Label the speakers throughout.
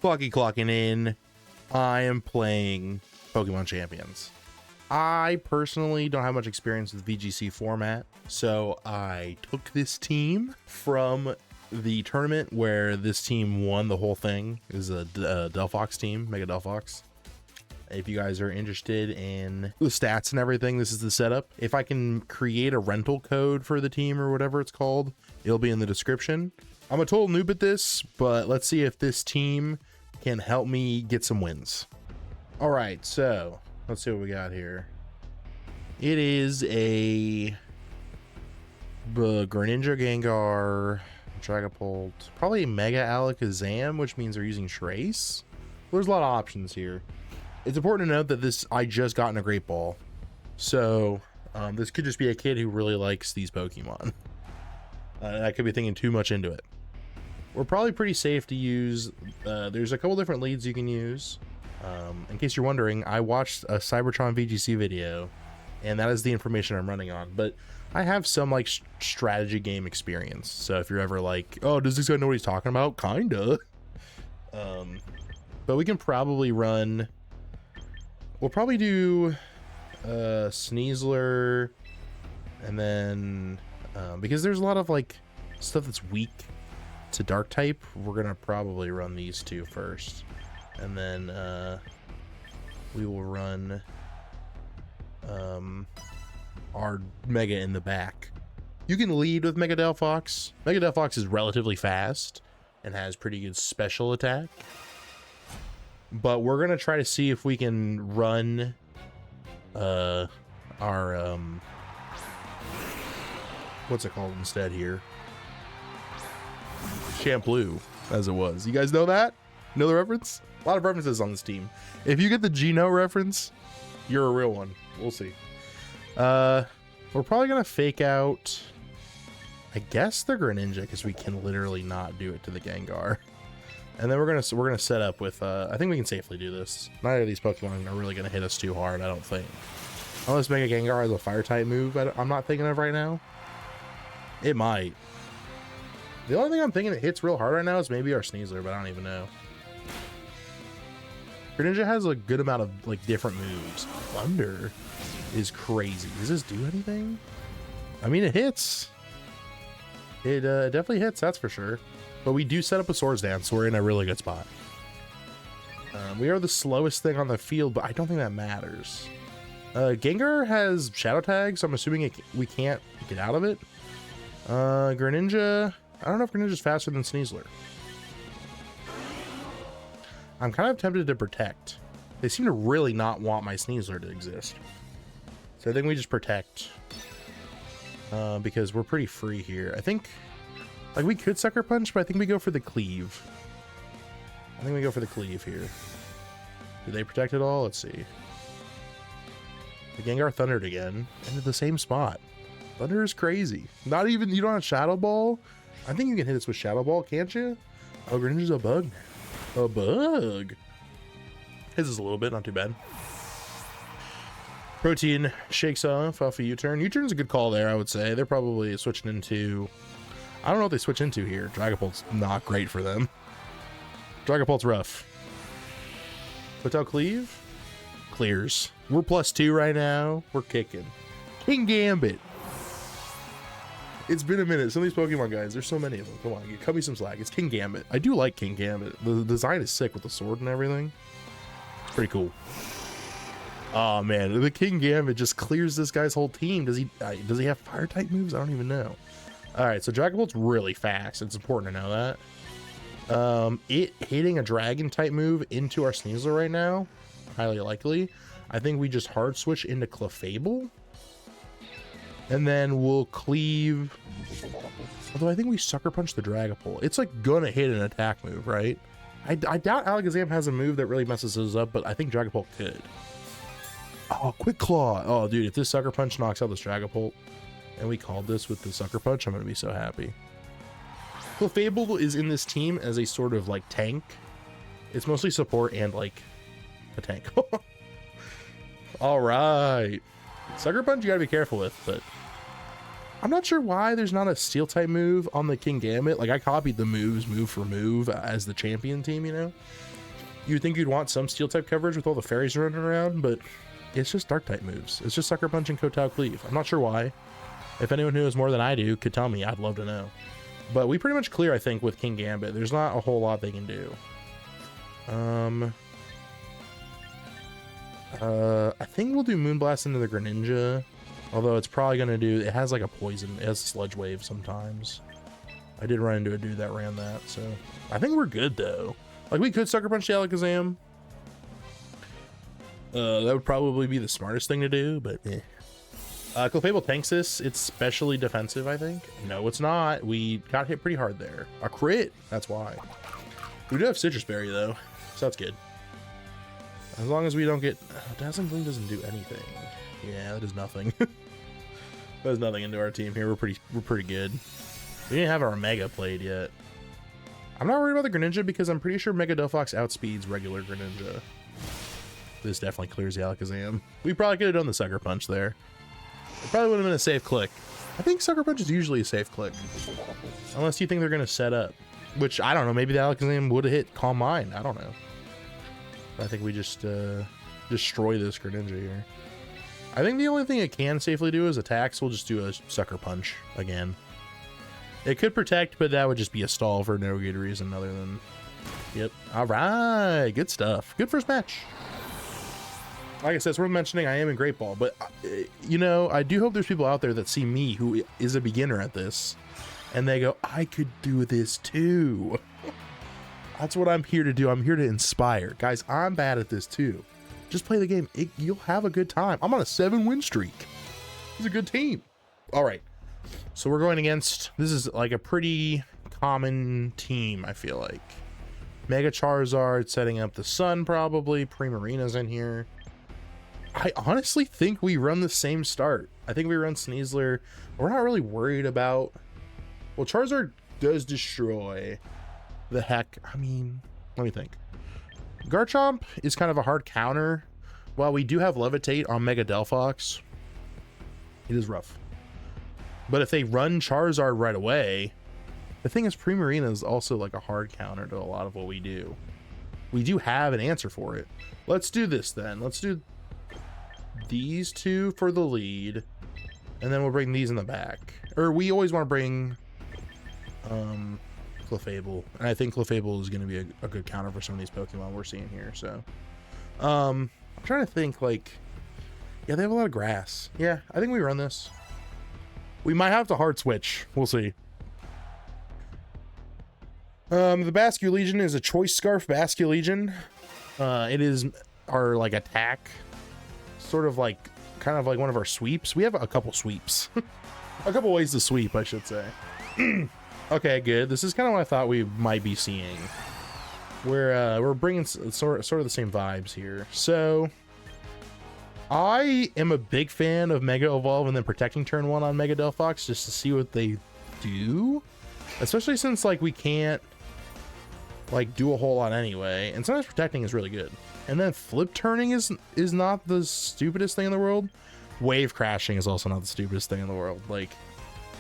Speaker 1: clocking in. I am playing Pokemon Champions. I personally don't have much experience with VGC format, so I took this team from the tournament where this team won the whole thing. It was a Delphox team, Mega Delphox. If you guys are interested in the stats and everything, this is the setup. If I can create a rental code for the team or whatever it's called, it'll be in the description. I'm a total noob at this, but let's see if this team can help me get some wins. All right, so let's see what we got here. It is a Greninja, Gengar, Dragapult, probably Mega Alakazam, which means they're using Trace. There's a lot of options here. It's important to note that I just gotten a Great Ball, so this could just be a kid who really likes these Pokemon. I could be thinking too much into it. We're probably pretty safe to use. There's a couple different leads you can use. In case you're wondering, I watched a Cybertron VGC video, and that is the information I'm running on. But I have some like strategy game experience. So if you're ever like, oh, does this guy know what he's talking about? Kinda. But we can probably run. We'll probably do Sneasler, and then because there's a lot of like stuff that's weak to dark type, we're gonna probably run these two first, and then we will run our Mega in the back. You can lead with Mega Delphox. Mega Delphox is relatively fast and has pretty good special attack, but we're gonna try to see if we can run our what's it called instead here? Shampoo, as it was. You guys know that? Know the reference? A lot of references on this team. If you get the Geno reference, you're a real one. We'll see. We're probably gonna fake out, I guess, the Greninja, because we can literally not do it to the Gengar. And then we're gonna set up with I think we can safely do this. Neither of these Pokemon are really gonna hit us too hard, I don't think. Unless Mega Gengar has a fire type move I'm not thinking of right now. It might. The only thing I'm thinking that hits real hard right now is maybe our Sneasler, but I don't even know. Greninja has a good amount of like different moves. Thunder is crazy. Does this do anything? I mean, it hits. It definitely hits, that's for sure. But we do set up a Swords Dance, so we're in a really good spot. We are the slowest thing on the field, but I don't think that matters. Gengar has Shadow Tag, so I'm assuming we can't get out of it. Greninja, I don't know if Greninja's faster than Sneasler. I'm kind of tempted to protect. They seem to really not want my Sneasler to exist. So I think we just protect. Because we're pretty free here. I think, like, we could Sucker Punch, but I think we go for the Cleave. I think we go for the Cleave here. Do they protect it all? Let's see. The Gengar thundered again, into the same spot. Thunder is crazy. Not even, you don't have Shadow Ball? I think you can hit us with Shadow Ball, can't you? Oh, Greninja's a bug. A bug. Hits us a little bit, not too bad. Protein shakes off a U-turn. U-turn's a good call there, I would say. They're probably switching into, I don't know what they switch into here. Dragapult's not great for them. Dragapult's rough. Hotel Cleave clears. We're +2 right now. We're kicking. King Gambit. It's been a minute. Some of these Pokemon guys, there's so many of them. Come on, cut me some slack. It's King Gambit. I do like King Gambit. The design is sick with the sword and everything. Pretty cool. Oh man, the King Gambit just clears this guy's whole team. Does he have fire type moves? I don't even know. All right, so Dragapult's really fast. It's important to know that. It hitting a dragon type move into our Sneasler right now, highly likely. I think we just hard switch into Clefable, and then we'll Cleave. Although I think we Sucker Punch the Dragapult. It's like gonna hit an attack move, right? I doubt Alakazam has a move that really messes us up, but I think Dragapult could. Oh, Quick Claw. Oh, dude, if this Sucker Punch knocks out this Dragapult, and we called this with the Sucker Punch, I'm gonna be so happy. Clefable is in this team as a sort of like tank. It's mostly support and like a tank. All right. Sucker Punch you gotta be careful with, but I'm not sure why there's not a steel type move on the King Gambit. Like, I copied the moves move for move as the champion team, you know? You'd think you'd want some steel type coverage with all the fairies running around, but it's just dark type moves. It's just Sucker Punch and Kotao Cleave. I'm not sure why. If anyone who knows more than I do could tell me, I'd love to know. But we pretty much clear, I think, with King Gambit. There's not a whole lot they can do. I think we'll do Moonblast into the Greninja. Although it's probably going to do... It has like a poison. It has Sludge Wave sometimes. I did run into a dude that ran that, so... I think we're good, though. Like, we could Sucker Punch the Alakazam. That would probably be the smartest thing to do, but eh. Clefable tanks this. It's specially defensive, I think. No, it's not. We got hit pretty hard there. A crit. That's why. We do have Citrus Berry, though, so that's good. As long as we don't get... Dazzling Gleam doesn't do anything. Yeah, that is nothing. There's nothing into our team here. We're pretty good. We didn't have our Mega played yet. I'm not worried about the Greninja because I'm pretty sure Mega Delphox outspeeds regular Greninja. This definitely clears the Alakazam. We probably could have done the Sucker Punch there. It probably would have been a safe click. I think Sucker Punch is usually a safe click. Unless you think they're going to set up. Which, I don't know. Maybe the Alakazam would have hit Calm Mind. I don't know. But I think we just destroy this Greninja here. I think the only thing it can safely do is attack, so we'll just do a Sucker Punch again. It could protect, but that would just be a stall for no good reason other than... Yep. All right. Good stuff. Good first match. Like I said, it's worth mentioning I am in Great Ball, but, you know, I do hope there's people out there that see me who is a beginner at this, and they go, I could do this too. That's what I'm here to do. I'm here to inspire. Guys, I'm bad at this too. Just play the game. You'll have a good time. I'm on a 7-win streak. It's a good team. All right. So we're going against, this is like a pretty common team, I feel like. Mega Charizard setting up the Sun probably. Primarina's in here. I honestly think we run the same start. I think we run Sneasler. We're not really worried about... Well, Charizard does destroy the heck. I mean, let me think. Garchomp is kind of a hard counter. While we do have Levitate on Mega Delphox, it is rough. But if they run Charizard right away, the thing is Primarina is also like a hard counter to a lot of what we do. We do have an answer for it. Let's do this then. Let's do these two for the lead, and then we'll bring these in the back. Or we always want to bring Clefable, and I think Clefable is going to be a good counter for some of these Pokemon we're seeing here. So I'm trying to think, like, yeah, they have a lot of grass. Yeah, I think we run this. We might have to hard switch. We'll see. The Basculegion is a Choice Scarf Basculegion. It is our like attack, sort of like kind of like one of our sweeps. We have a couple sweeps. A couple ways to sweep, I should say. Okay, good. This is kind of what I thought we might be seeing. We're bringing sort of the same vibes here. So I am a big fan of Mega Evolve and then protecting turn 1 on Mega Delphox just to see what they do, especially since like we can't like do a whole lot anyway, and sometimes protecting is really good. And then flip turning is not the stupidest thing in the world. Wave crashing is also not the stupidest thing in the world. Like,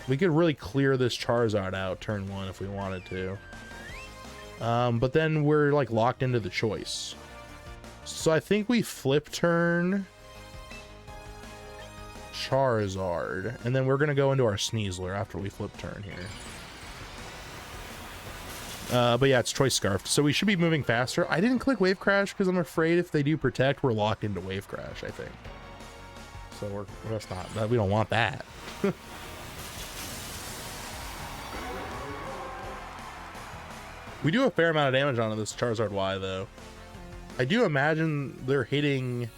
Speaker 1: we could really clear this Charizard out turn 1 if we wanted to. But then we're like locked into the choice. So I think we flip turn Charizard, and then we're gonna go into our Sneasler after we flip turn here. But yeah, it's Choice Scarfed, so we should be moving faster. I didn't click Wave Crash because I'm afraid if they do protect, we're locked into Wave Crash, I think. So that's not, we don't want that. We do a fair amount of damage onto this Charizard Y, though. I do imagine they're hitting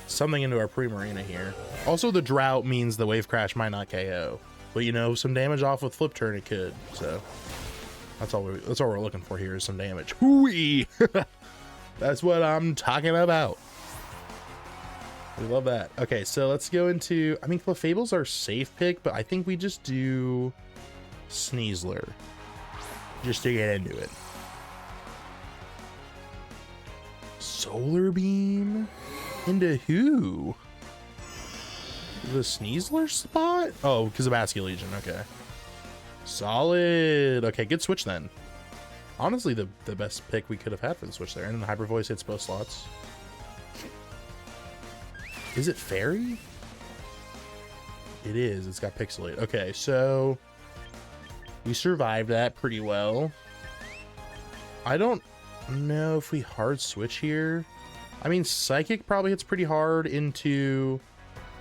Speaker 1: something into our Primarina here. Also, the drought means the Wave Crash might not KO, but you know, some damage off with Flip Turn it could. So that's all we're looking for here is some damage. Hooey! That's what I'm talking about. We love that. Okay, so let's go into... I mean, Clefable's our safe pick, but I think we just do Sneasler just to get into it. Solar Beam? Into who? the Sneasler spot? Oh, because of Basque Legion. Okay. Solid. Okay, good switch then. Honestly, the best pick we could have had for the switch there. And the Hyper Voice hits both slots. Is it Fairy? It is. It's got Pixelate. Okay, so we survived that pretty well. I don't know if we hard switch here. I mean, Psychic probably hits pretty hard into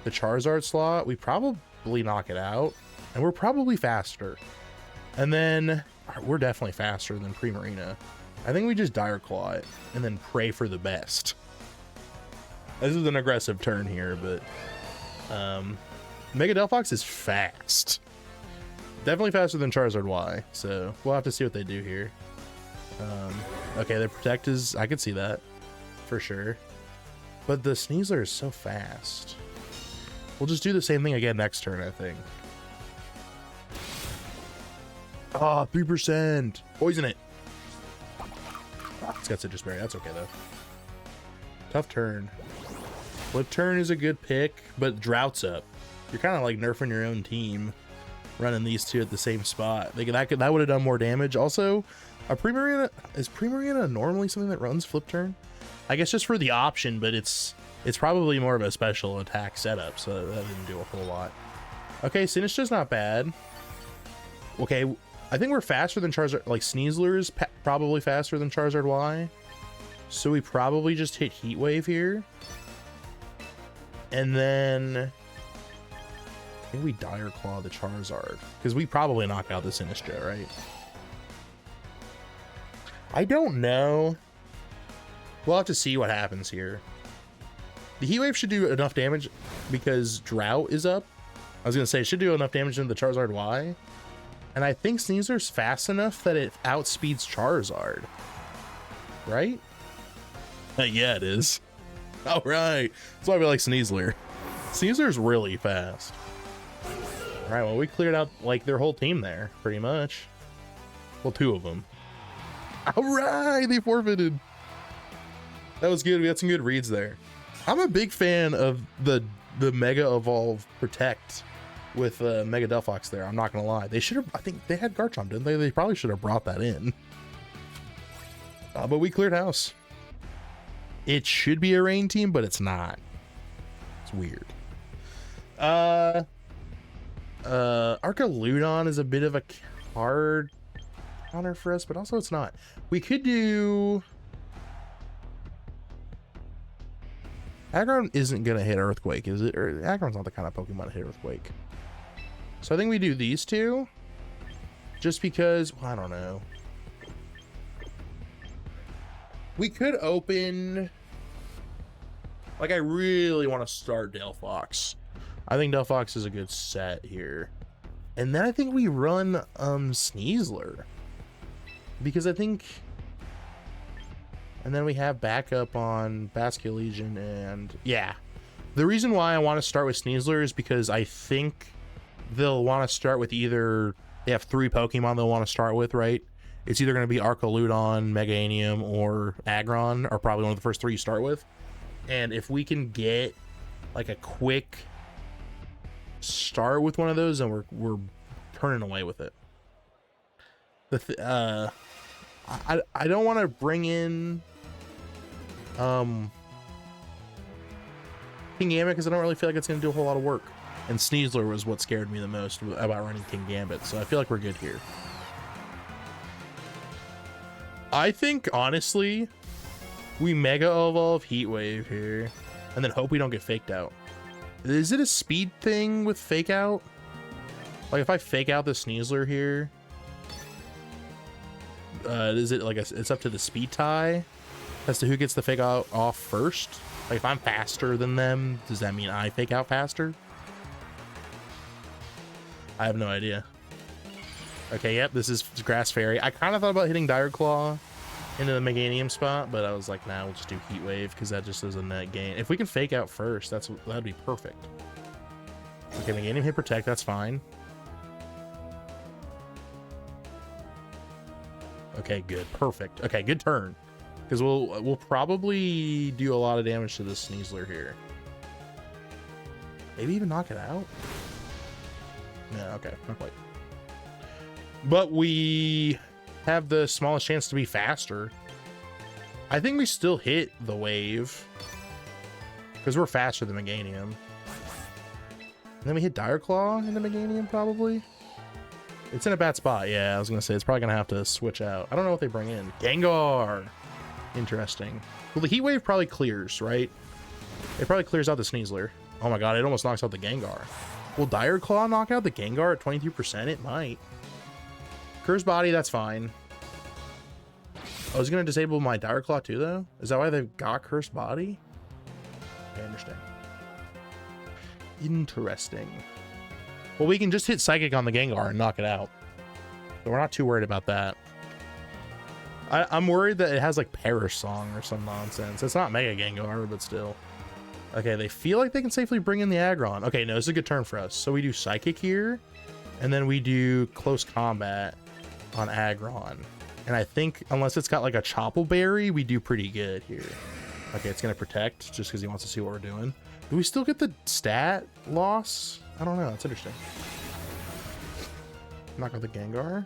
Speaker 1: the Charizard slot. We probably knock it out, and we're probably faster. And then we're definitely faster than Primarina. I think we just Dire Claw it and then pray for the best. This is an aggressive turn here, but Mega Delphox is fast. Definitely faster than Charizard Y, so we'll have to see what they do here. Okay, their Protect is... I could see that, for sure. But the Sneasler is so fast. We'll just do the same thing again next turn, I think. Ah, 3%! Poison it! It's got Citrus Berry, that's okay though. Tough turn. Flip turn is a good pick, but Drought's up. You're kind of like nerfing your own team, running these two at the same spot. That would have done more damage. Also, is Primarina normally something that runs Flip turn? I guess just for the option, but it's probably more of a special attack setup, so that didn't do a whole lot. Okay, Sinistra's not bad. Okay, I think we're faster than Charizard. Like, Sneasler is probably faster than Charizard Y. So we probably just hit Heat Wave here. And then I think we Dire Claw the Charizard, because we probably knock out the Sinistcha, right? I don't know. We'll have to see what happens here. The Heat Wave should do enough damage because Drought is up. I was going to say it should do enough damage into the Charizard Y. And I think Sneasler's fast enough that it outspeeds Charizard. Right? Yeah, it is. All right. That's why we like Sneasler. Sneasler's really fast. All right, well, we cleared out like their whole team there, pretty much. Well, two of them. All right, they forfeited. That was good. We had some good reads there. I'm a big fan of the Mega Evolve Protect with Mega Delphox there. I'm not gonna lie. They should have. I think they had Garchomp, didn't they? They probably should have brought that in. But we cleared house. It should be a rain team, but it's not. It's weird. Archaludon is a bit of a hard counter for us, but also it's not. We could do... Aggron isn't gonna hit Earthquake, is it? Or Aggron's not the kind of Pokemon to hit Earthquake. So I think we do these two. Just because, well, I don't know. We could open... Like, I really want to start Delphox. I think Delphox is a good set here. And then I think we run Sneasler. Because I think... And then we have backup on Basque Legion and... Yeah. The reason why I want to start with Sneasler is because I think they'll want to start with either... They have 3 Pokemon they'll want to start with, right? It's either going to be Archaludon, Meganium, or Aggron, or probably one of the first 3 you start with. And if we can get like a quick start with one of those, then we're turning away with it. I don't want to bring in Kingambit because I don't really feel like it's going to do a whole lot of work. And Sneasler was what scared me the most about running Kingambit, so I feel like we're good here. I think, honestly, we Mega Evolve Heat Wave here, and then hope we don't get faked out. Is it a speed thing with fake out? Like, if I fake out the Sneasler here, is it like it's up to the speed tie as to who gets the fake out off first? Like, if I'm faster than them, does that mean I fake out faster? I have no idea. Okay, yep, this is Grass Fairy. I kind of thought about hitting Dire Claw into the Meganium spot, but I was like, nah, we'll just do Heat Wave because that just is a net gain. If we can fake out first, that'd be perfect. Okay, Meganium hit Protect, that's fine. Okay, good, perfect. Okay, good turn, because we'll probably do a lot of damage to this Sneasler here. Maybe even knock it out? No, okay, not quite. But we have the smallest chance to be faster. I think we still hit the wave because we're faster than Meganium. And then we hit Dire Claw in the Meganium, probably. It's in a bad spot. Yeah, I was gonna say it's probably gonna have to switch out. I don't know what they bring in. Gengar. Interesting. Well, the Heat Wave probably clears, right? It probably clears out the Sneasler. Oh my god, it almost knocks out the Gengar. Will Dire Claw knock out the Gengar at 23%? It might. Curse Body, that's fine. I was gonna disable my Dire Claw too, though. Is that why they've got Curse Body? I understand. Interesting. Well, we can just hit Psychic on the Gengar and knock it out. So we're not too worried about that. I'm worried that it has like Perish Song or some nonsense. It's not Mega Gengar, but still. Okay, they feel like they can safely bring in the Aggron. Okay, no, this is a good turn for us. So we do Psychic here, and then we do Close Combat on Aggron. And I think unless it's got like a Chople Berry, we do pretty good here. Okay, it's gonna Protect just because he wants to see what we're doing. Do we still get the stat loss? I don't know, that's interesting. Knock out the Gengar.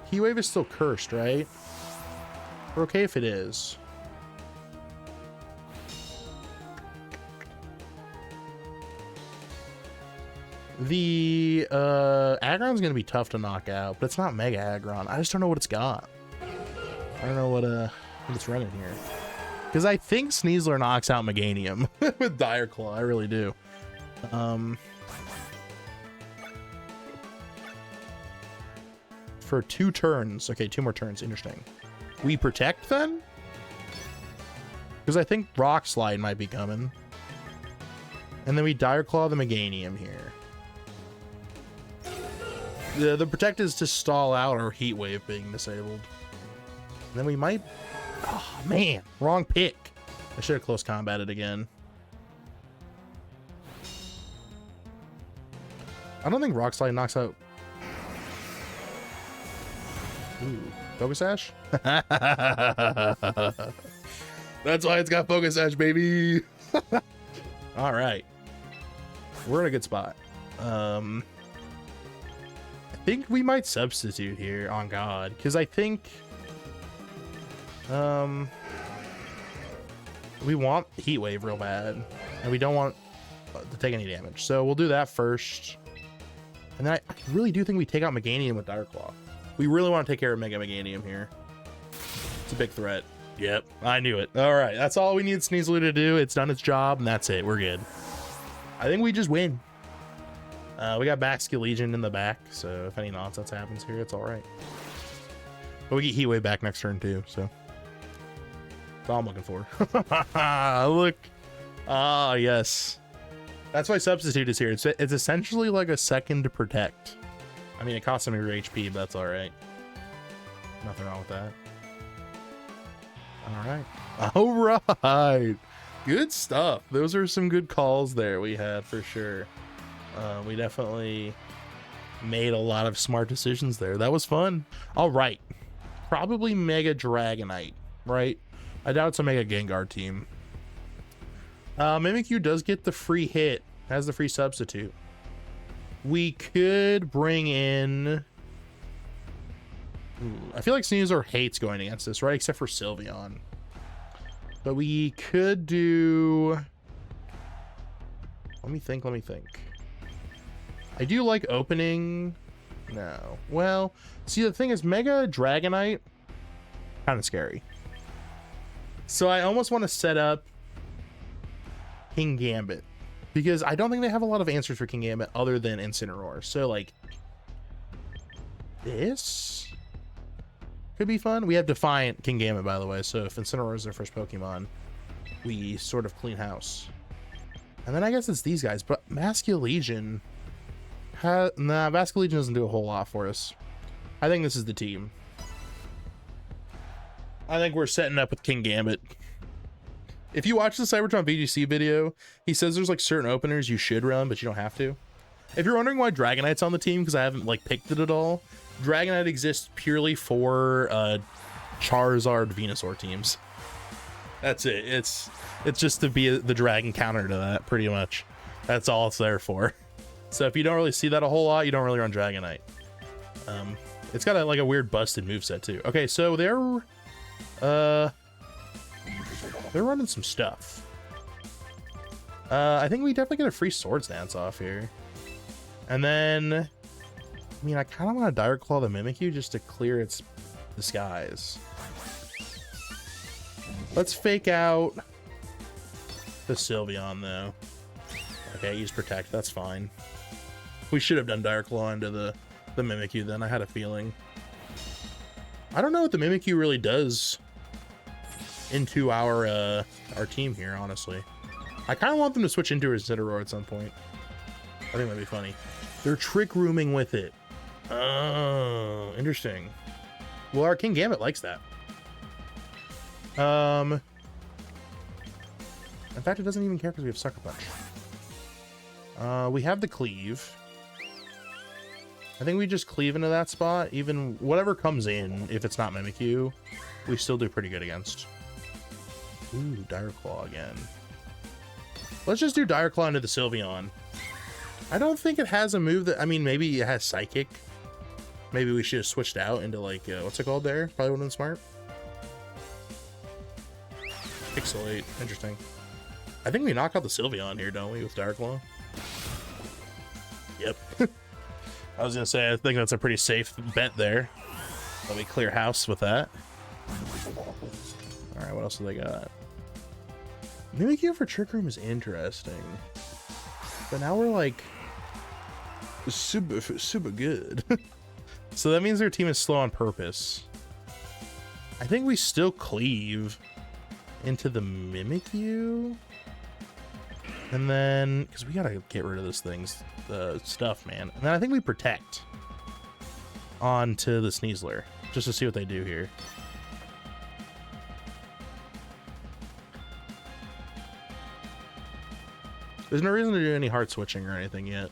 Speaker 1: Heat Wave is still cursed, right? We're okay if it is. The Aggron's gonna be tough to knock out, but it's not Mega Aggron. I just don't know what it's got. I don't know what it's running here. Because I think Sneasler knocks out Meganium with Dire Claw. I really do. For 2 turns. Okay, 2 more turns. Interesting. We Protect then? Because I think Rock Slide might be coming. And then we Dire Claw the Meganium here. The Protect is to stall out our Heat Wave being disabled. And then we might... Oh, man. Wrong pick. I should have Close Combated again. I don't think Rock Slide knocks out... Ooh. Focus Sash? That's why it's got Focus Sash, baby. All right. We're in a good spot. I think we might substitute here on God, because I think we want Heat Wave real bad, and we don't want to take any damage. So we'll do that first. And then I really do think we take out Meganium with Dire Claw. We really want to take care of Mega Meganium here. It's a big threat. Yep, I knew it. All right, that's all we need Sneasler to do. It's done its job, and that's it. We're good. I think we just win. We got Basket Legion in the back, so if any nonsense happens here, it's all right. But we get Heat Wave back next turn too, so that's all I'm looking for. Look. Ah, yes. That's why Substitute is here. It's essentially like a second to Protect. I mean, it costs him your HP, but that's all right. Nothing wrong with that. All right. Good stuff. Those are some good calls there we had for sure. We definitely made a lot of smart decisions there. That was fun. All right. Probably Mega Dragonite, right? I doubt it's a Mega Gengar team. Mimikyu does get the free hit, has the free substitute. We could bring in... I feel like Sneasler hates going against this, right? Except for Sylveon. But we could do... Let me think. I do like opening... No. Well, see, the thing is, Mega Dragonite, kind of scary. So I almost want to set up King Gambit, because I don't think they have a lot of answers for King Gambit other than Incineroar. So, like, this could be fun. We have Defiant King Gambit, by the way, so if Incineroar is their first Pokemon, we sort of clean house. And then I guess it's these guys, but Basket Legion... Nah, Basket Legion doesn't do a whole lot for us. I think this is the team. I think we're setting up with King Gambit. If you watch the Cybertron VGC video, he says there's like certain openers you should run, but you don't have to. If you're wondering why Dragonite's on the team, because I haven't like picked it at all, Dragonite exists purely for Charizard Venusaur teams. That's it. It's just to be the dragon counter to that, pretty much. That's all it's there for. So if you don't really see that a whole lot, you don't really run Dragonite. It's got like a weird busted moveset too. Okay, so they're running some stuff. I think we definitely get a free Swords Dance off here. And then, I mean, I kind of want to Dire Claw the Mimikyu just to clear its disguise. Let's fake out the Sylveon, though. Okay, use Protect. That's fine. We should have done Dire Claw into the Mimikyu then. I had a feeling. I don't know what the Mimikyu really does into our team here, honestly. I kind of want them to switch into Incineroar at some point. I think that'd be funny. They're Trick Rooming with it. Oh, interesting. Well, our King Gambit likes that. In fact, it doesn't even care because we have Sucker Punch. We have the Cleave. I think we just cleave into that spot. Even whatever comes in, if it's not Mimikyu, we still do pretty good against. Ooh, Dire Claw again. Let's just do Dire Claw into the Sylveon. I don't think it has a move that... I mean, maybe it has Psychic. Maybe we should have switched out into, like, what's it called there? Probably would have been smart. Pixelate. Interesting. I think we knock out the Sylveon here, don't we, with Dire Claw? Yep. I was going to say, I think that's a pretty safe bet there. Let me clear house with that. Alright, what else do they got? Mimikyu for Trick Room is interesting. But now we're like super good. So that means their team is slow on purpose. I think we still cleave into the Mimikyu. And then, because we gotta get rid of this thing's stuff, man. And then I think we protect onto the Sneasler just to see what they do here. There's no reason to do any hard switching or anything yet.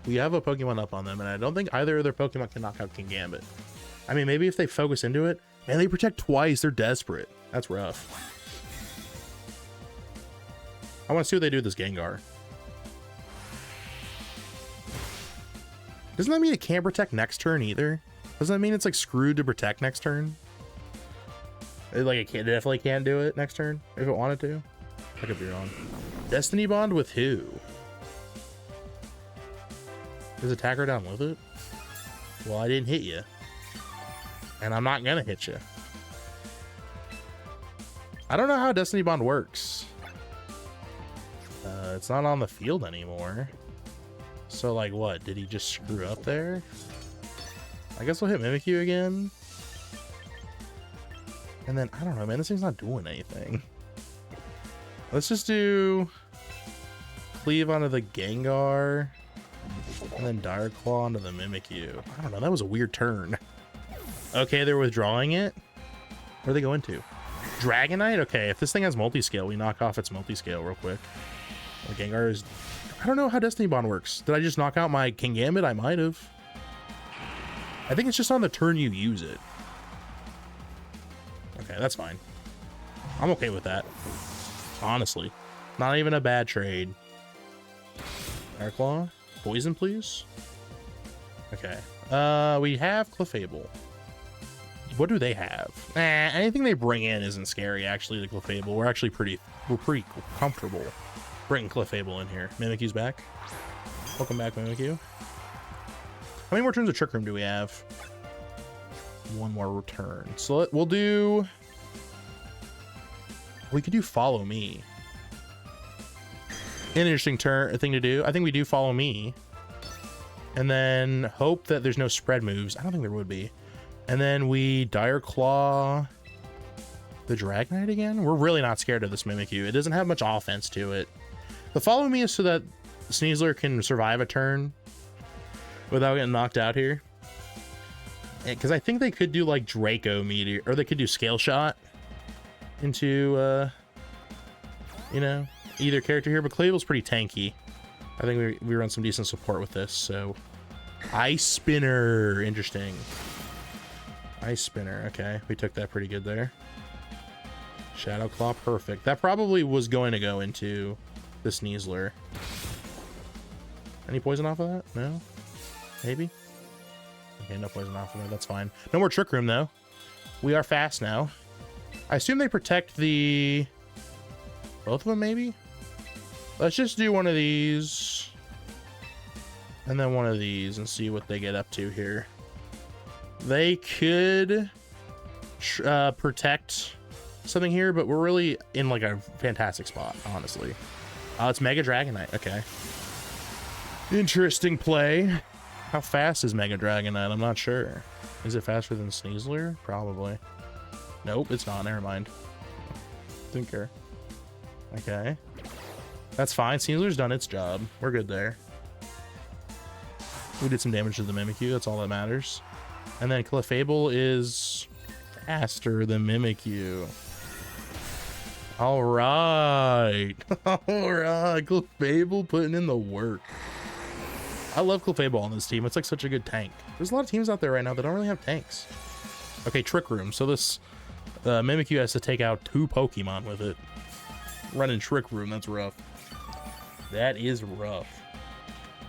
Speaker 1: We have a Pokemon up on them, and I don't think either of their Pokemon can knock out King Gambit. I mean, maybe if they focus into it. Man, they protect twice. They're desperate. That's rough. I want to see what they do with this Gengar. Doesn't that mean it can't protect next turn either? Doesn't that mean it's like screwed to protect next turn? Like it definitely can't do it next turn if it wanted to. I could be wrong. Destiny Bond with who? Is Attacker down with it? Well, I didn't hit you. And I'm not gonna hit you. I don't know how Destiny Bond works. It's not on the field anymore. So, like, what? Did he just screw up there? I guess we'll hit Mimikyu again. And then, I don't know, man. This thing's not doing anything. Let's just do Cleave onto the Gengar. And then Dire Claw onto the Mimikyu. I don't know. That was a weird turn. Okay, they're withdrawing it. Where are they going to? Dragonite? Okay, if this thing has multi-scale, we knock off its multi-scale real quick. The Gengar is... I don't know how Destiny Bond works. Did I just knock out my King Gambit? I might have. I think it's just on the turn you use it. Okay, that's fine. I'm okay with that. Honestly. Not even a bad trade. Air Claw. Poison, please. Okay. We have Clefable. What do they have? Anything they bring in isn't scary, actually, the Clefable. We're actually pretty comfortable bringing Clefable in here. Mimikyu's back. Welcome back, Mimikyu. How many more turns of Trick Room do we have? One more return. So we'll do... We could do Follow Me. An interesting thing to do. I think we do Follow Me. And then hope that there's no spread moves. I don't think there would be. And then we Dire Claw the Dragonite again. We're really not scared of this Mimikyu. It doesn't have much offense to it. The Follow Me is so that Sneasler can survive a turn without getting knocked out here. Because I think they could do like Draco Meteor, or they could do Scale Shot into, you know, either character here. But Cleveland's pretty tanky. I think we run some decent support with this. So Ice Spinner, interesting. Ice Spinner, okay, we took that pretty good there. Shadow Claw, perfect. That probably was going to go into the Sneasler. Any poison off of that? No? Maybe? Okay, no poison off of that. That's fine. No more Trick Room, though. We are fast now. I assume they protect the... both of them, maybe? Let's just do one of these. And then one of these and see what they get up to here. They could protect something here, but we're really in like a fantastic spot, honestly. It's Mega Dragonite. Okay. Interesting play. How fast is Mega Dragonite? I'm not sure. Is it faster than Sneasler? Probably. Nope, it's not. Never mind. Didn't care. Okay. That's fine. Sneasler's done its job. We're good there. We did some damage to the Mimikyu. That's all that matters. And then Clefable is faster than Mimikyu. All right. All right. Clefable putting in the work. I love Clefable on this team. It's like such a good tank. There's a lot of teams out there right now that don't really have tanks. Okay, Trick Room. So this Mimikyu has to take out 2 Pokemon with it. Running Trick Room. That's rough. That is rough.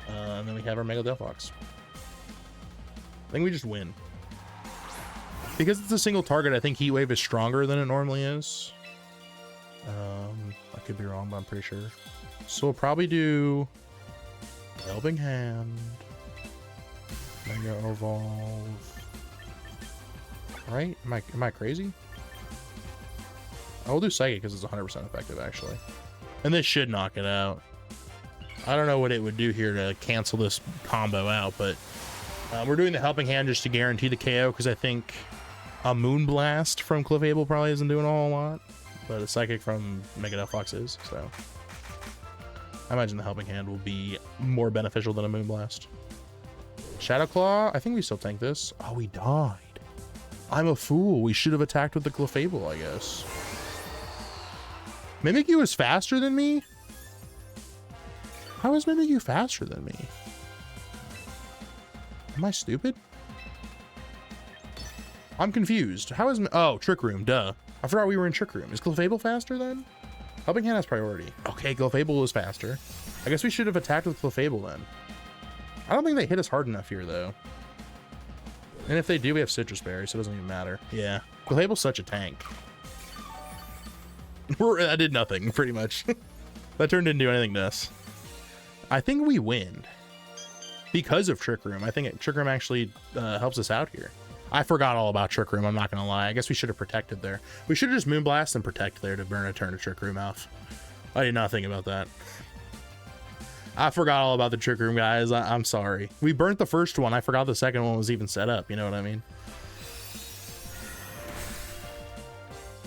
Speaker 1: And then we have our Mega Delphox. I think we just win. Because it's a single target, I think Heat Wave is stronger than it normally is. I could be wrong, but I'm pretty sure. So we'll probably do Helping Hand. Mega Evolve. Right? Am I crazy? I will do Psychic because it's 100% effective, actually. And this should knock it out. I don't know what it would do here to cancel this combo out, but we're doing the Helping Hand just to guarantee the KO because I think a Moonblast from Clefable probably isn't doing a whole lot, but a Psychic from Mega Delphox is, so I imagine the Helping Hand will be more beneficial than a Moonblast. Shadow Claw, I think we still tank this. Oh, we died. I'm a fool. We should have attacked with the Clefable, I guess. Mimikyu is faster than me? How is Mimikyu faster than me? Am I stupid? I'm confused. How is... oh, Trick Room, duh. I forgot we were in Trick Room. Is Clefable faster then? Helping Hand has priority. Okay, Clefable is faster. I guess we should have attacked with Clefable then. I don't think they hit us hard enough here, though. And if they do, we have Citrus Berry, so it doesn't even matter. Yeah. Clefable's such a tank. I did nothing, pretty much. That turn didn't do anything to us. I think we win because of Trick Room. I think Trick Room actually helps us out here. I forgot all about Trick Room, I'm not gonna lie. I guess we should have protected there. We should have just Moonblast and protect there to burn a turn of Trick Room off. I did not think about that. I forgot all about the Trick Room, guys. I'm sorry. We burnt the first one. I forgot the second one was even set up. You know what I mean?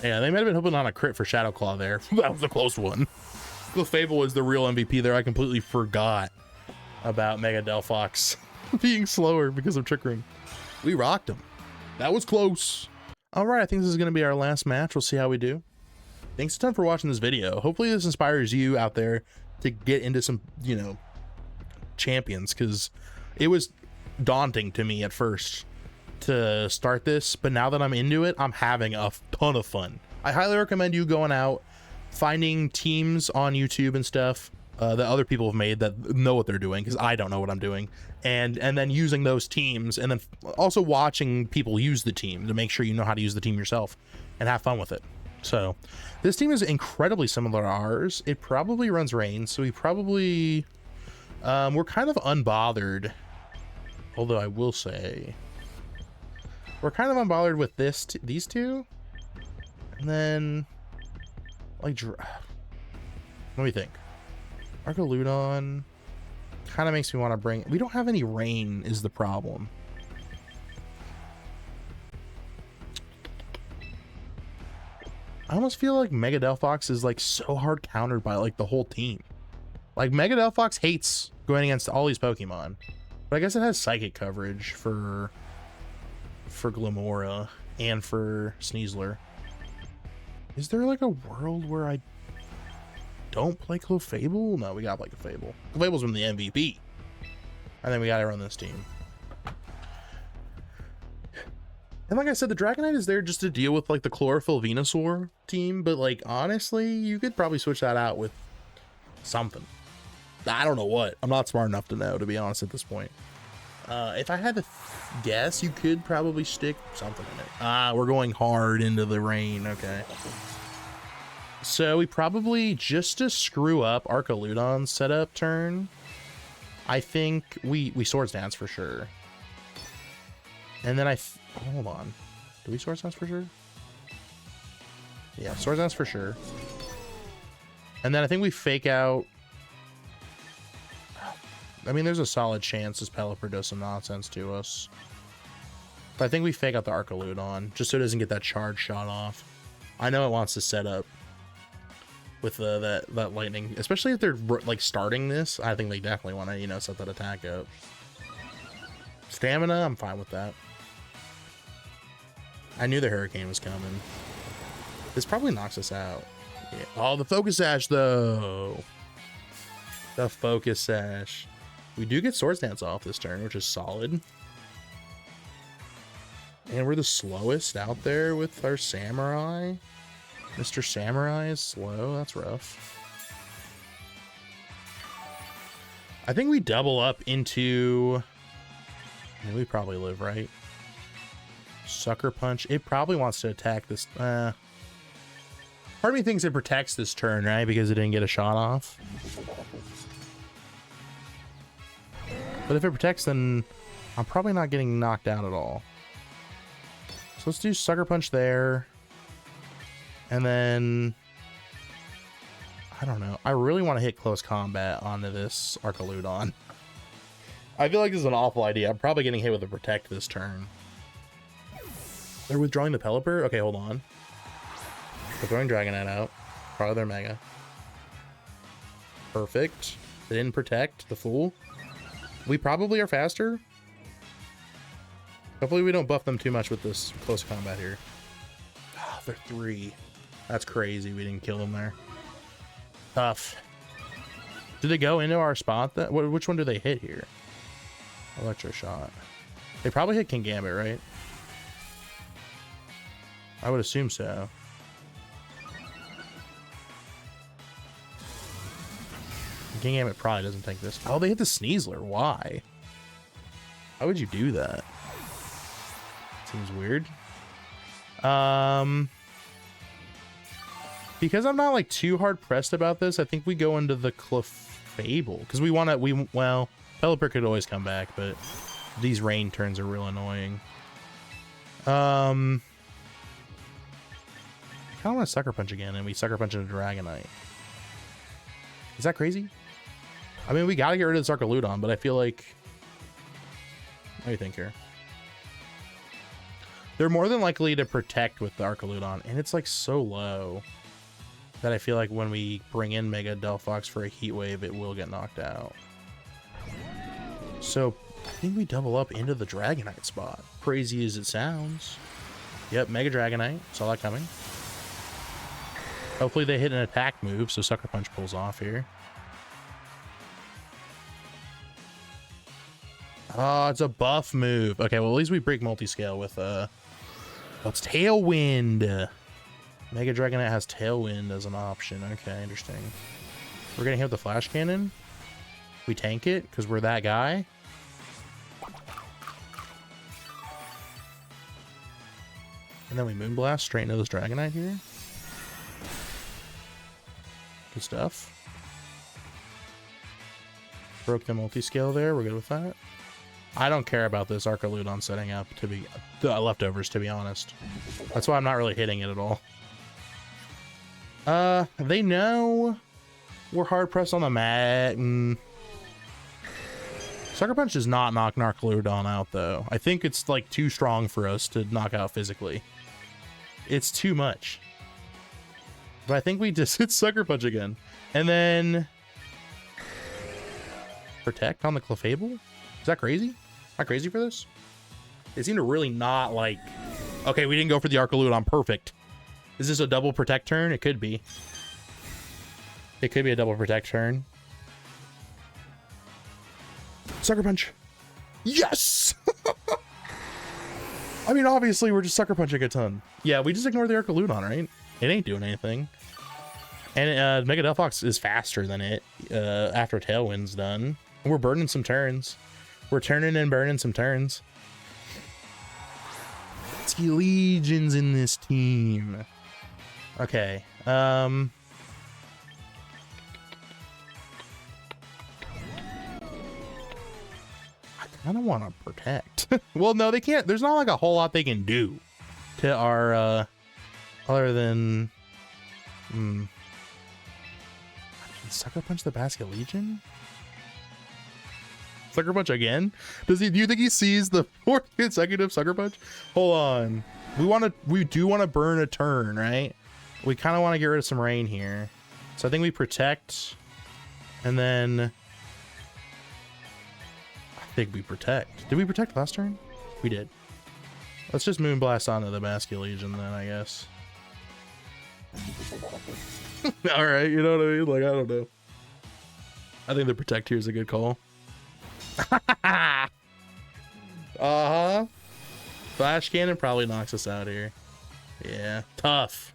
Speaker 1: Yeah, they might have been hoping on a crit for Shadow Claw there. That was a close one. Clefable is the real MVP there. I completely forgot about Mega Delphox being slower because of Trick Room. We rocked him. That was close. All right, I think this is going to be our last match. We'll see how we do. Thanks a ton for watching this video. Hopefully this inspires you out there to get into some, you know, champions, because it was daunting to me at first to start this, but now that I'm into it, I'm having a ton of fun. I highly recommend you going out, finding teams on YouTube and stuff that other people have made that know what they're doing, because I don't know what I'm doing, and then using those teams, and then also watching people use the team to make sure you know how to use the team yourself and have fun with it. So this team is incredibly similar to ours. It probably runs rain, so we probably we're kind of unbothered, although I will say we're kind of unbothered with these two, and then like let me think. Archaludon kind of makes me want to bring... we don't have any rain is the problem. I almost feel like Mega Delphox is like so hard countered by like the whole team. Like Mega Delphox hates going against all these Pokemon, but I guess it has psychic coverage for Glimmora and for Sneasler. Is there like a world where I don't play Clefable? No, we gotta play Clefable. Clefable's been the MVP. And then we gotta run this team. And like I said, the Dragonite is there just to deal with like the Chlorophyll Venusaur team, but like honestly, you could probably switch that out with something. I don't know what. I'm not smart enough to know, to be honest, at this point. If I had to guess, you could probably stick something in it. Ah, we're going hard into the rain. Okay. So we probably, just to screw up Archaludon's setup turn, I think we Swords Dance for sure. And then hold on. Do we Swords Dance for sure? Yeah, Swords Dance for sure. And then I think we fake out. I mean, there's a solid chance this Pelipper does some nonsense to us. But I think we fake out the Archaludon, just so it doesn't get that charge shot off. I know it wants to set up with that lightning, especially if they're like starting this. I think they definitely want to, you know, set that attack up. Stamina, I'm fine with that. I knew the Hurricane was coming. This probably knocks us out. Yeah. Oh, the Focus Sash, though. The Focus Sash. We do get Swords Dance off this turn, which is solid. And we're the slowest out there with our Samurai. Mr. Samurai is slow. That's rough. I think we double up into... I mean, we probably live, right? Sucker Punch. It probably wants to attack this. Part of me thinks it protects this turn, right? Because it didn't get a shot off. But if it protects, then I'm probably not getting knocked out at all. So let's do Sucker Punch there. And then... I don't know. I really want to hit Close Combat onto this Archaludon. I feel like this is an awful idea. I'm probably getting hit with a Protect this turn. They're withdrawing the Pelipper? Okay, hold on. They're throwing Dragonite out. Probably their Mega. Perfect. They didn't Protect, the fool. We probably are faster. Hopefully we don't buff them too much with this Close Combat here. Oh, they're 3. That's crazy. We didn't kill them there. Tough. Did they go into our spot? Which one do they hit here? Electro Shot. They probably hit Kingambit, right? I would assume so. Kingambit probably doesn't take this. Oh, they hit the Sneasler. Why? Why would you do that? Seems weird. Because I'm not like too hard pressed about this, I think we go into the Clefable because we want to. Well, Pelipper could always come back, but these rain turns are real annoying. I kind of want to Sucker Punch again, and we Sucker Punch into Dragonite. Is that crazy? I mean, we got to get rid of this Archaludon, but I feel like... What do you think here? They're more than likely to Protect with the Archaludon, and it's like so low that I feel like when we bring in Mega Delphox for a Heat Wave, it will get knocked out. So I think we double up into the Dragonite spot. Crazy as it sounds. Yep, Mega Dragonite. Saw that coming. Hopefully they hit an attack move, so Sucker Punch pulls off here. Oh, it's a buff move. Okay, well, at least we break multi-scale with, oh, it's Tailwind. Mega Dragonite has Tailwind as an option. Okay, interesting. We're getting hit with the Flash Cannon. We tank it, because we're that guy. And then we Moonblast straight into this Dragonite here. Good stuff. Broke the multi-scale there. We're good with that. I don't care about this Archaludon setting up to be the leftovers, to be honest. That's why I'm not really hitting it at all. They know we're hard pressed on the mat. Sucker Punch does not knock Archaludon out, though. I think it's like too strong for us to knock out physically. It's too much. But I think we just hit Sucker Punch again. And then... Protect on the Clefable? Is that crazy? Am I crazy for this? They seem to really not like... Okay, we didn't go for the Archaludon. Perfect. Is this a double Protect turn? It could be. It could be a double Protect turn. Sucker Punch. Yes! I mean, obviously, we're just sucker punching a ton. Yeah, we just ignore the Arcaludon, right? It ain't doing anything. And Mega Delphox is faster than it after Tailwind's done. We're burning some turns. We're turning and burning some turns. Let's get legions in this team. Okay. I kind of want to protect. Well, no, they can't. There's not like a whole lot they can do to our other than Sucker Punch the Basket Legion? Sucker Punch again? Do you think he sees the 4th consecutive Sucker Punch? Hold on. We do want to burn a turn, right? We kind of want to get rid of some rain here. So I think we protect, and then I think we protect. Did we protect last turn? We did. Let's just Moonblast onto the Basket Legion then, I guess. All right, you know what I mean? Like, I don't know. I think the protect here is a good call. Uh-huh. Flash Cannon probably knocks us out here. Yeah, tough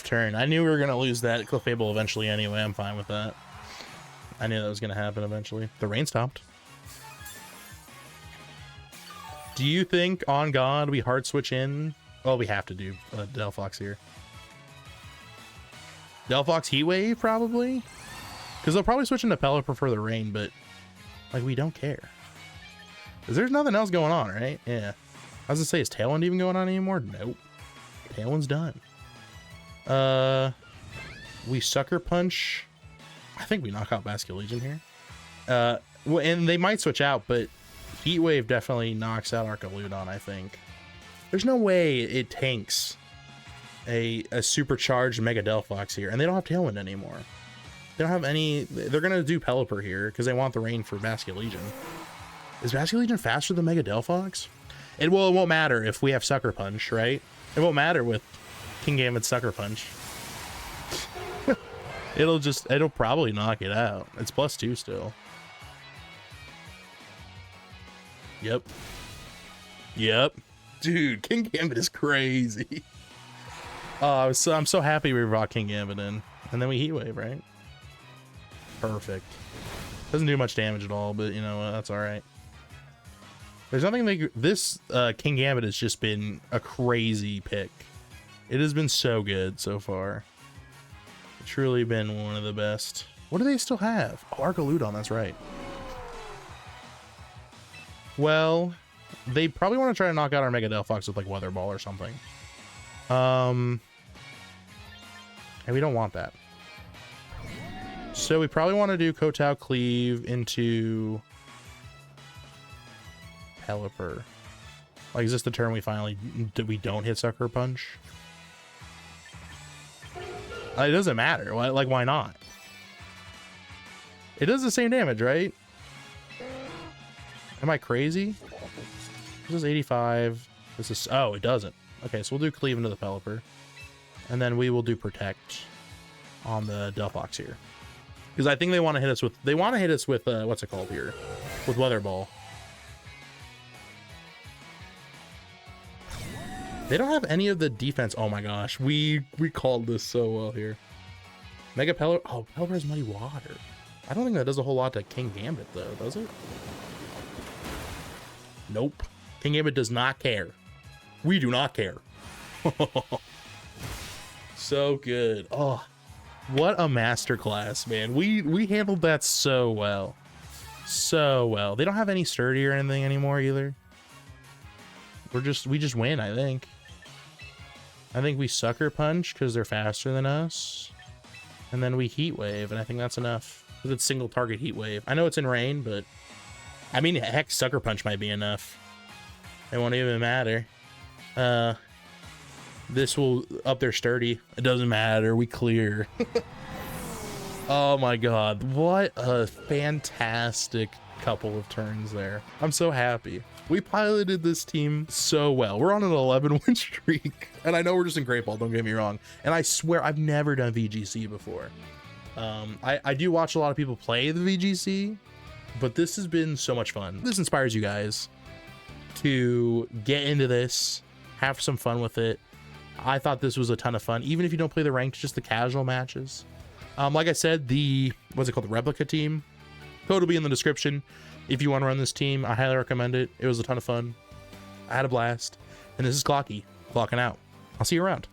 Speaker 1: turn. I knew we were gonna lose that Clefable eventually anyway. I'm fine with that. I knew that was gonna happen eventually. The rain stopped. Do you think on God we hard switch in? Well, we have to do Delphox here. Delphox Heat Wave, probably? Because they'll probably switch into Pelipper for the rain, but, like, we don't care. Because there's nothing else going on, right? Yeah. I was gonna say, is Tailwind even going on anymore? Nope. Tailwind's done. We Sucker Punch. I think we knock out Basket Legion here. Well, and they might switch out, but Heat Wave definitely knocks out Arcaludon, I think. There's no way it tanks a supercharged Mega Delphox here, and they don't have Tailwind anymore. They don't have any. They're gonna do Pelipper here because they want the rain for Basket Legion. Is Basket Legion faster than Mega Delphox? It won't matter if we have Sucker Punch, right? It won't matter with King Gambit's Sucker Punch. It'll probably knock it out. It's +2 still. Yep. Dude, King Gambit is crazy. Oh, I'm so happy we brought King Gambit in. And then we Heat Wave, right? Perfect. Doesn't do much damage at all, but you know what? That's alright. There's nothing like this. King Gambit has just been a crazy pick. It has been so good so far. Truly been one of the best. What do they still have? Oh, Arcaludon, that's right. Well, they probably want to try to knock out our Mega Delphox with like Weather Ball or something. And we don't want that. So we probably want to do Kotao Cleave into Pelipper. Like, is this the turn we don't hit Sucker Punch? It doesn't matter. Like, why not? It does the same damage, right? Am I crazy? This is 85. This is... Oh, it doesn't. Okay, so we'll do Cleave into the Pelipper. And then we will do Protect on the Delphox here. Because I think they want to hit us with... They want to hit us with... what's it called here? With Weather Ball. They don't have any of the defense. Oh my gosh. We called this so well here. Mega Pelipper. Oh, Pelipper has Muddy Water. I don't think that does a whole lot to King Gambit, though, does it? Nope. King Gambit does not care. We do not care. So good. Oh, what a masterclass, man. We handled that so well. So well. They don't have any sturdy or anything anymore either. We just win, I think. I think we Sucker Punch because they're faster than us. And then we Heat Wave, and I think that's enough. Because it's single target Heat Wave. I know it's in rain, but I mean, heck, Sucker Punch might be enough. It won't even matter. This will up their sturdy. It doesn't matter. We clear. Oh my god. What a fantastic couple of turns there. I'm so happy. We piloted this team so well. We're on an 11-win streak. And I know we're just in Great Ball, don't get me wrong. And I swear I've never done VGC before. I do watch a lot of people play the VGC, but this has been so much fun. This inspires you guys to get into this, have some fun with it. I thought this was a ton of fun, even if you don't play the ranked, just the casual matches. Like I said, the replica team code will be in the description. If you want to run this team, I highly recommend it. It was a ton of fun. I had a blast. And this is Clocky, clocking out. I'll see you around.